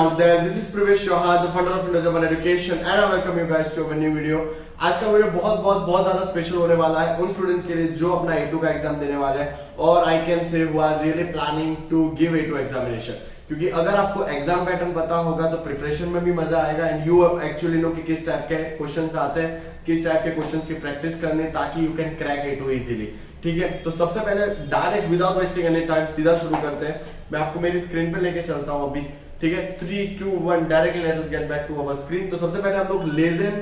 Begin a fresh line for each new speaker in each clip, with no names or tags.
out there. This is Pravesh Chauhan, the founder of Windows Open Education, and I welcome you guys to a new video. आज का video बहुत ज्यादा special होने वाला है उन स्टूडेंट्स के लिए जो अपना A2 का एग्जाम देने वाले हैं और आई कैन से वो are really planning to give A2 examination. क्योंकि अगर आपको एग्जाम पैटर्न पता होगा तो प्रिपरेशन में भी मजा आएगा एंड यू एक्चुअली नो कि किस टाइप के क्वेश्चंस आते हैं, किस टाइप के क्वेश्चंस की प्रैक्टिस करनी ताकि you can crack A2 easily. ठीक है, तो सबसे पहले direct without wasting any time सीधा शुरू करते हैं। मैं आपको मेरी स्क्रीन पे लेके चलता हूं अभी। ठीक है, 3, 2, 1 directly let us get back to our screen. तो सबसे पहले हम लोग लेजेंड,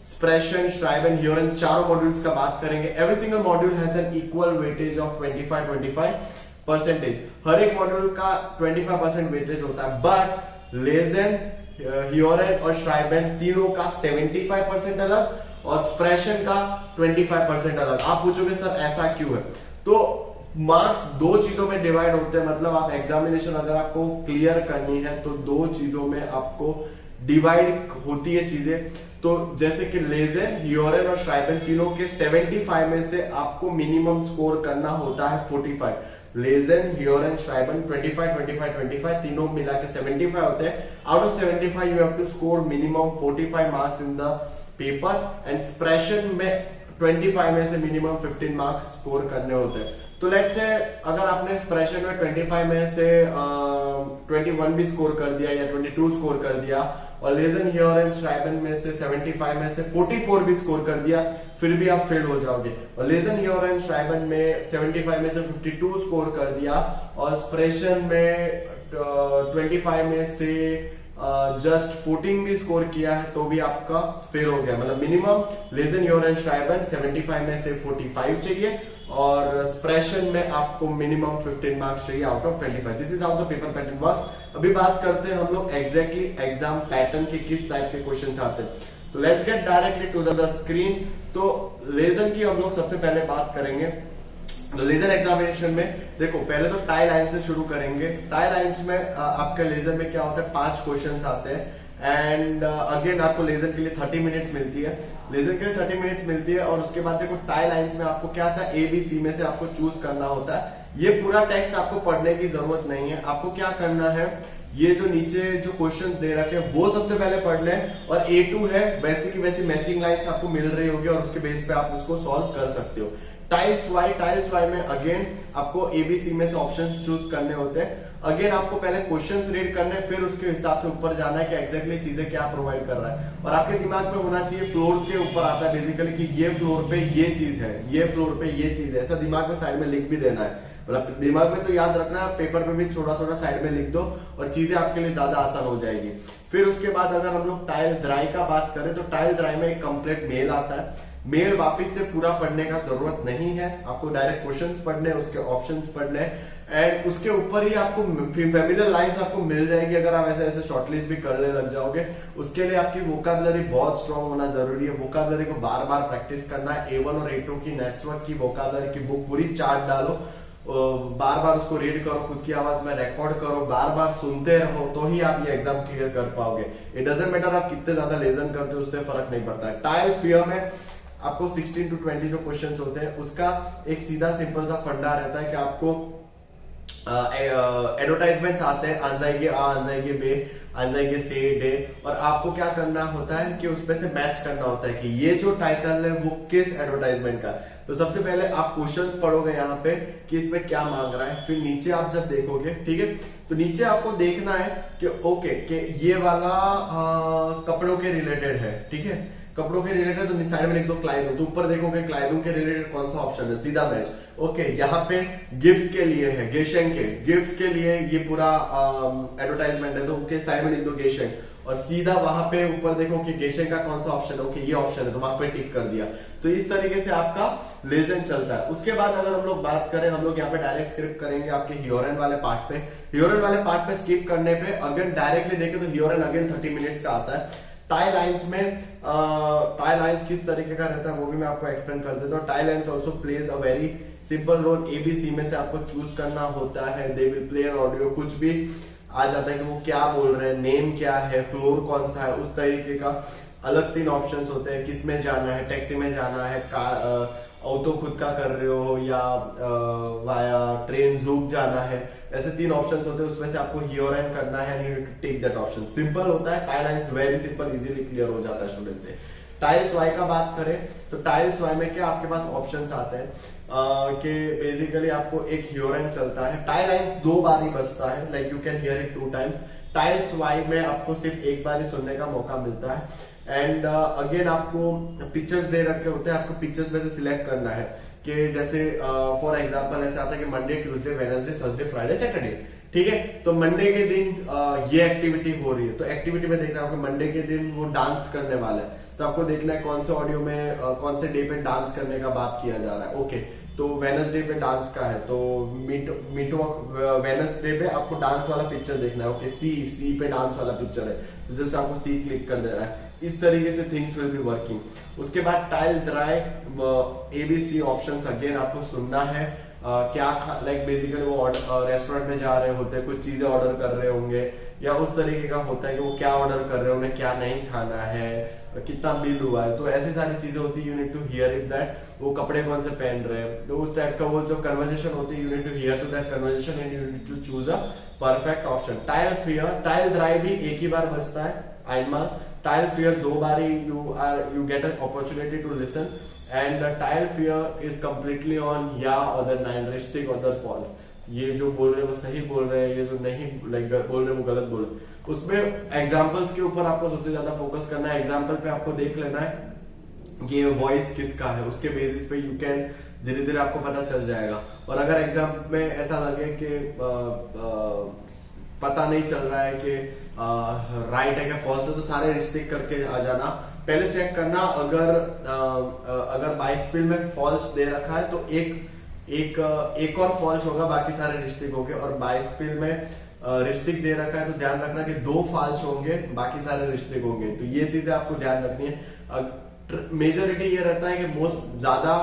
स्प्रेशन, श्राइबन, ह्योरन चारों मॉड्यूल्स का बात करेंगे। Every single module has an equal weightage of 25% हर एक मॉड्यूल का 25% वेटेज होता है, बट लेजेंड, ह्योरन और श्राइबन तीनों का 75% अलग और स्प्रेशन का 25% अलग। आप पूछोगे सर ऐसा क्यों है? तो मार्क्स दो चीजों में डिवाइड होते हैं, मतलब आप एग्जामिनेशन अगर आपको क्लियर करनी है तो दो चीजों में आपको डिवाइड होती है चीजें। तो जैसे कि लेजेंड, ह्योरन और श्राइबन तीनों के 75 में से आपको मिनिमम स्कोर करना होता है 45। लेजेंड, ह्योरन, श्राइबन 25 तीनों मिला के 75 होते हैं। Out of 75 you have to score minimum 45 marks in the paper and expression में 25 में से मिनिमम 15 मार्क्स स्कोर करने होते हैं। तो लेट्स से अगर आपने एक्सप्रेशन में 25 में से 21 भी स्कोर कर दिया या 22 स्कोर कर दिया और लेजेंड, ह्योरन, श्राइबन में से 75 में से 44 भी स्कोर कर दिया, फिर भी आप फेल हो जाओगे। और लेजेंड, ह्योरन, श्राइबन में 75 में से 52 स्कोर कर दिया और एक्सप्रेशन में 25 में से जस्ट 14 भी स्कोर किया है तो भी आपका फेल हो गया। मतलब मिनिमम लेजेंड, ह्योरन, श्राइबन 75 में से 45 चाहिए और एक्सप्रेशन में आपको मिनिमम 15 मार्क्स चाहिए out of 25। This is how the paper pattern works. अभी बात करते हैं हम लोग एग्जैक्टली एग्जाम पैटर्न के किस टाइप के क्वेश्चंस आते हैं। तो let's get directly to the screen. तो लेजन की हम लोग सबसे पहले बात करेंगे। तो लेजर एग्जामिनेशन में देखो पहले तो टाई लाइन से शुरू करेंगे। टाई लाइंस में आपके लेजर में क्या होता है, 5 क्वेश्चंस आते हैं एंड अगेन आपको लेजर के लिए 30 मिनट्स मिलती है। लेजर के लिए 30 मिनट्स मिलती है और उसके बाद देखो टाई लाइंस में आपको क्या था, ABC में से आपको चूज करना होता है। ये पूरा टेक्स्ट आपको पढ़ने की जरूरत नहीं है। आपको क्या करना है, ये जो नीचे जो क्वेश्चंस दे रखे हैं वो सबसे पहले पढ़ लें और A2 है वैसी की वैसी मैचिंग लाइंस आपको मिल रही होगी और उसके बेस पे आप उसको सॉल्व कर सकते हो। टाइल्स वाई में अगेन आपको ABC में से ऑप्शंस चूज करने होते हैं। अगेन आपको पहले क्वेश्चंस रीड करने हैं, फिर उसके हिसाब से ऊपर जाना है कि एग्जैक्टली चीजें क्या प्रोवाइड कर रहा है। और आपके दिमाग में होना चाहिए फ्लोर्स के ऊपर आता है बेसिकली कि ये फ्लोर पे ये चीज है, ये फ्लोर पे ये चीज है, ऐसा दिमाग में साइड में लिख भी देना है। मतलब दिमाग में तो याद रखना, पेपर पे भी थोड़ा थोड़ा साइड में लिख दो और चीजें आपके लिए ज्यादा आसान हो जाएगी। फिर उसके बाद अगर हम लोग टाइल द्राई का बात करें तो टाइल द्राई में एक कंप्लीट मेल आता है। मेल वापस से पूरा पढ़ने का जरूरत नहीं है, आपको डायरेक्ट क्वेश्चंस पढ़ने, उसके ऑप्शंस पढ़ने एंड उसके ऊपर ही आपको फैमिलियर लाइंस आपको मिल जाएगी। अगर आप ऐसे ऐसे शॉर्टलिस्ट भी करने लग जाओगे, उसके लिए आपकी वोकैबुलरी बहुत स्ट्रांग होना जरूरी है। वोकैबुलरी को बार बार प्रैक्टिस करना है। A1 और A2 की नेटवर्क की वोकैबुलरी की बुक पूरी चार्ट डालो, बार बार उसको रीड करो, खुद की आवाज में रिकॉर्ड करो, बार बार सुनते रहो, तो ही आप ये एग्जाम क्लियर कर पाओगे। इट डजंट मैटर आप कितने ज्यादा लेजन करते हो, उससे फर्क नहीं पड़ता है। टाइल फियर में आपको 16 to 20 जो क्वेश्चंस होते हैं उसका एक सीधा सिंपल सा फंडा रहता है कि आपको एडवर्टाइजमेंट्स आते हैं, आंजाइगे आ, आंजाइगे बे, आंजाइगे से डे, और आपको क्या करना होता है कि उसमें से मैच करना होता है कि ये जो टाइटल है वो किस एडवर्टाइजमेंट का। तो सबसे पहले आप क्वेश्चंस पढ़ोगे यहाँ पे कि इसमें क्या मांग रहा है, फिर नीचे आप जब देखोगे, ठीक है, तो नीचे आपको देखना है कि ओके कि ये वाला कपड़ों के रिलेटेड है, ठीक है, कपड़ों के रिलेटेड तो साइड में लिख दो क्लाइदुम। तो ऊपर देखोगे क्लाइदुम के रिलेटेड कौन सा ऑप्शन है, सीधा मैच। ओके, यहाँ पे गिफ्ट्स के लिए है, गेशेंग के गिफ्ट्स के लिए ये पूरा एडवर्टाइजमेंट है, तो उनके साइड में लिख दो गेशेंग और सीधा वहां पे ऊपर देखो कि गेशेंग का कौन सा ऑप्शन है, ओके ये ऑप्शन है, तो वहां पे टिक कर दिया। तो इस तरीके से आपका लेजन चलता है। उसके बाद अगर हम लोग बात करें, हम लोग यहाँ पे डायरेक्ट स्किप करेंगे आपके ह्योरन वाले पार्ट पे। ह्योरन वाले पार्ट पे स्किप करने पे अगर डायरेक्टली देखें तो ह्योरन अगेन 30 मिनट्स का आता है। टाई लाइंस में टाई लाइंस किस तरीके का रहता है वो भी मैं आपको एक्सप्लेन कर देता हूँ। Tie lines also plays a very simple role. ABC में से आपको चूज करना होता है। They will play an audio, कुछ भी आ जाता है कि वो क्या बोल रहे हैं, नेम क्या है, फ्लोर कौन सा है, उस तरीके का अलग 3 ऑप्शंस होते हैं, किस में जाना है, टैक्सी में जाना है, कार ऑटो खुद का कर रहे हो या वाया ट्रेन जूक जाना है, ऐसे 3 ऑप्शंस होते हैं, उसमें से आपको हियर एंड करना है, you need to take that option. Simple होता है, tile lines very simple, easily clear हो जाता है स्टूडेंट से। टाइल्स वाई का बात करें तो टाइल्स वाई में क्या आपके पास ऑप्शंस आते हैं कि बेसिकली आपको एक हियर एंड चलता है, टाइल लाइंस 2 बार ही बजता है, like you can hear it 2 times. Tiles वाई में आपको सिर्फ एक बार ही सुनने का मौका मिलता है। एंड अगेन आपको पिक्चर्स दे रखे होते हैं, आपको पिक्चर्स में से सिलेक्ट करना है कि जैसे फॉर एग्जांपल ऐसा आता है कि Monday, Tuesday, Wednesday, Thursday, Friday, Saturday, ठीक है। तो मंडे के दिन ये एक्टिविटी हो रही है, तो एक्टिविटी में देखना है मंडे के दिन वो डांस करने वाला है, तो आपको देखना है कौन से ऑडियो में कौन से डे पे डांस करने का बात किया जा रहा है। ओके, तो वेडनेसडे पे डांस का है, तो वेडनेसडे पे आपको डांस वाला पिक्चर देखना है। ओके, सी पे डांस वाला पिक्चर है, तो जस्ट आपको सी क्लिक कर देना है। इस तरीके से थिंग्स विल बी वर्किंग। उसके बाद tile dry ABC options again आपको सुनना है। क्या लाइक बेसिकली वो रेस्टोरेंट में जा रहे होते हैं, कुछ चीजें ऑर्डर कर रहे होंगे, या उस तरीके का होता है कि वो क्या ऑर्डर कर रहे हैं, उन्हें क्या नहीं खाना है, कितना बिल हुआ है, तो ऐसी सारी चीजें होती है। You need to hear it that, वो कपड़े कौन से पहन रहे हैं, तो उस टाइप का वो जो कन्वर्सेशन होती है, you need to hear to that conversation and you need to choose a perfect option. टाइल फियर, टाइल ड्राई भी एक ही बार बजता है, आइनमाल। टाइल फियर 2 बार ही you get an opportunity to listen, and the tile fear is completely on yeah or the 9 रिश्तिक or the false। ये जो बोल रहे हैं वो सही बोल रहे हैं, ये जो नहीं लाइक बोल रहे हैं वो गलत बोल रहे हैं। उसमें एग्जांपल्स के ऊपर आपको सबसे ज्यादा फोकस करना है। एग्जांपल पे आपको देख लेना है कि वॉइस किसका है, उसके बेसिस पे यू कैन धीरे धीरे आपको पता चल जाएगा। और अगर एग्जाम में ऐसा लगे कि पता नहीं चल रहा है कि राइट है क्या फॉल्स है, तो सारे रिस्ट्रिक्ट करके आ जाना। पहले चेक करना अगर बाई स्पीड में फॉल्स दे रखा है तो एक और फॉल्स होगा, बाकी सारे रिस्ट्रिक्ट होंगे। और बाई स्पीड में रिस्ट्रिक्ट दे रखा है तो ध्यान रखना कि 2 फॉल्स होंगे, बाकी सारे रिस्ट्रिक्ट होंगे। तो ये चीजें आपको ध्यान रखनी है। मेजोरिटी ये रहता है कि मोस्ट ज्यादा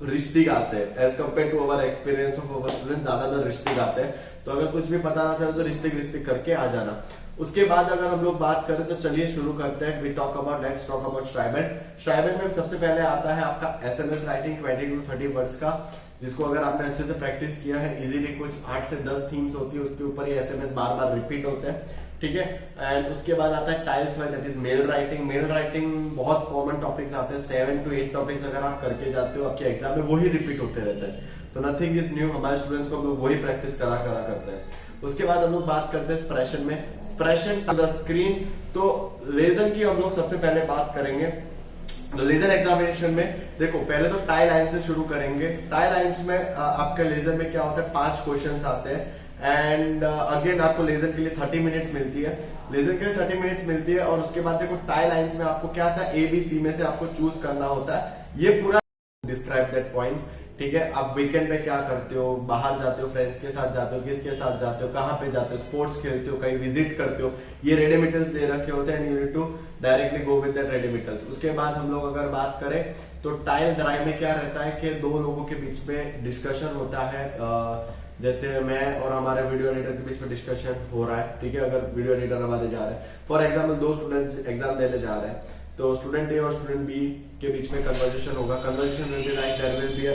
रिस्ट्रिक्ट आते हैं as compare to our experience of our student, ज्यादातर रिस्ट्रिक्ट आते हैं। तो अगर कुछ भी पता ना चले तो रिस्ट्रिक्ट करके आ जाना। उसके बाद अगर हम लोग बात करें तो चलिए शुरू करते हैं। लेट्स टॉक अबाउट श्राइबेन में सबसे पहले आता है आपका SMS राइटिंग 20 to 30 वर्ड्स का, जिसको अगर आपने अच्छे से प्रैक्टिस किया है इजीली कुछ 8 से 10 थीम्स होती है, उसके ऊपर ये SMS बार बार रिपीट होते हैं, ठीक है। एंड उसके बाद आता है tiles wise, that is male writing बहुत कॉमन टॉपिक्स आते हैं, 7 to 8 टॉपिक्स अगर आप करके जाते हो आपके एग्जाम में वही रिपीट होते रहते हैं, तो नथिंग इज न्यू। हमारे स्टूडेंट्स को हम लोग वही प्रैक्टिस करा करते हैं। उसके बाद हम लोग बात करते हैं एक्सप्रेशन में, एक्सप्रेशन टू द स्क्रीन। तो लेसन की हम लोग सबसे पहले बात करेंगे। तो लेजर एग्जामिनेशन में देखो पहले तो टाई लाइन से शुरू करेंगे। टाई लाइंस में आपके लेजर में क्या होता है, 5 क्वेश्चंस आते हैं एंड अगेन आपको लेजर के लिए 30 मिनट्स मिलती है। लेजर के लिए 30 मिनट्स मिलती है और उसके बाद देखो टाई लाइंस में आपको क्या था, ABC में से आपको चूज करना होता है। ये पूरा डिस्क्राइब दैट पॉइंट्स, ठीक है। आप वीकेंड पे क्या करते हो, बाहर जाते हो, फ्रेंड्स के साथ जाते हो, किसके साथ जाते हो, कहाँ पे जाते हो, स्पोर्ट्स खेलते हो, कहीं विजिट करते हो, ये रेडिमेटल्स दे रखे होते हैं, you need to directly go with that रेडिमेटल्स। उसके बाद हम लोग अगर बात करें तो टाइल ड्राइव में क्या रहता है कि 2 लोगों के बीच में डिस्कशन होता है, जैसे मैं और हमारे वीडियो एडिटर के बीच में डिस्कशन हो रहा है, ठीक है। अगर वीडियो एडिटर हमारे जा रहे हैं, फॉर एग्जाम्पल 2 स्टूडेंट्स एग्जाम देने जा रहे हैं, तो स्टूडेंट ए और स्टूडेंट बी के बीच में कन्वर्सेशन होगा। Conversation will be like there will be a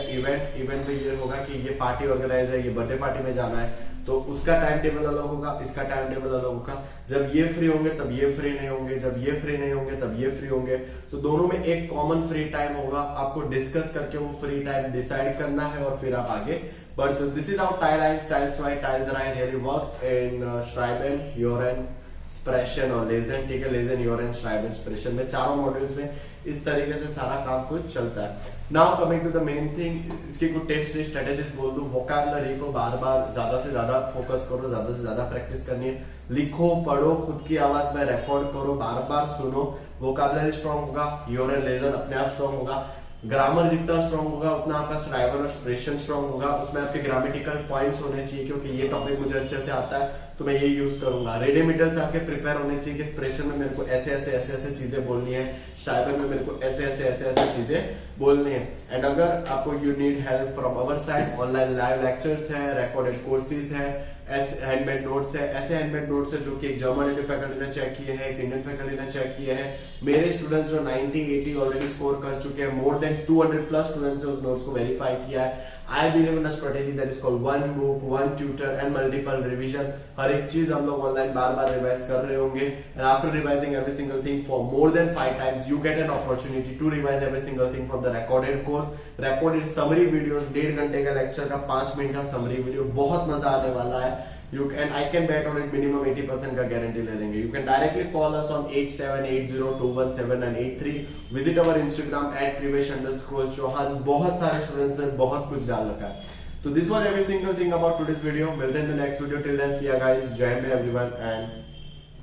event में ये होगा कि ये पार्टी ऑर्गेनाइज है, ये बर्थडे पार्टी में जाना है, तो उसका टाइम टेबल अलग होगा, इसका टाइम टेबल अलग होगा। जब ये फ्री होंगे तब ये फ्री नहीं होंगे, जब ये फ्री नहीं होंगे तब ये फ्री होंगे, तो दोनों में एक कॉमन फ्री टाइम होगा। आपको डिस्कस करके वो फ्री टाइम डिसाइड करना है और फिर आप आगे बढ़ते हो। दिस इज हाउ टाइल लाइन्स, टाइल्स वाइज, टाइल ड्राइव रियली वर्क्स इन श्राइबेन, योरेन, एक्सप्रेशन और लेजन, ठीक है। लेजन, योरेन, श्राइबेन, एक्सप्रेशन में चारों मॉड्यूल्स में इस तरीके से सारा काम कुछ चलता है। Now coming to the main thing, इसकी कुछ टिप्स स्ट्रेटेजीज बोल दूं। वोकैबुलरी को बार बार ज्यादा से ज्यादा फोकस करो, ज्यादा से ज्यादा प्रैक्टिस करनी है। लिखो, पढ़ो, खुद की आवाज में रिकॉर्ड करो, बार बार सुनो। वोकैबुलरी स्ट्रॉन्ग होगा, योरेन, लेजन अपने आप स्ट्रॉन्ग होगा। ग्रामर जितना स्ट्रॉन्ग होगा उतना आपका श्राइबन और एक्सप्रेशन स्ट्रॉन्ग होगा। उसमें आपके ग्रामेटिकल पॉइंट्स होने चाहिए, क्योंकि ये टॉपिक मुझे अच्छे से आता है तो मैं ये यूज करूंगा। रेडिमेटल्स आपके प्रिपेयर होने चाहिए कि एक्सप्रेशन में मेरे को ऐसे ऐसे चीजें बोलनी है, श्राइबन में मेरे को ऐसे ऐसे चीजें बोलनी है। एंड अगर आपको you need help from our side, online live lectures है, रिकॉर्डेड कोर्सेज है ऐसे हैंडमेड नोट्स है, ऐसे हैंडमेड नोट्स है जो कि एक जर्मन फैकल्टी ने चेक किए हैं, एक इंडियन फैकल्टी ने चेक किए हैं। मेरे स्टूडेंट्स जो 90, 80 ऑलरेडी स्कोर कर चुके हैं, मोर देन 200 प्लस स्टूडेंट्स ने उस नोट्स को वेरीफाई किया है। I believe in a strategy that is called one book, one tutor and multiple revision. हर एक चीज हम लोग ऑनलाइन बार बार रिवाइज कर रहे होंगे, and after revising every single thing for more than 5 times, you get an opportunity to revise every single thing from the recorded course. Recorded summary videos, 1.5 घंटे का lecture का 5 मिनट का समरी वीडियो, बहुत मजा आने वाला है। You can, I can bet on it, minimum 80% का गारंटी ले लेंगे। You can directly call us on 8780217983. Visit our Instagram @privesh_chauhan। बहुत सारे स्टूडेंट्स ने बहुत कुछ डाल रखा है। तो this was every single thing about today's video। मिलते हैं in the next video। Till then, see ya guys। जय हिंद everyone and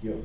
you।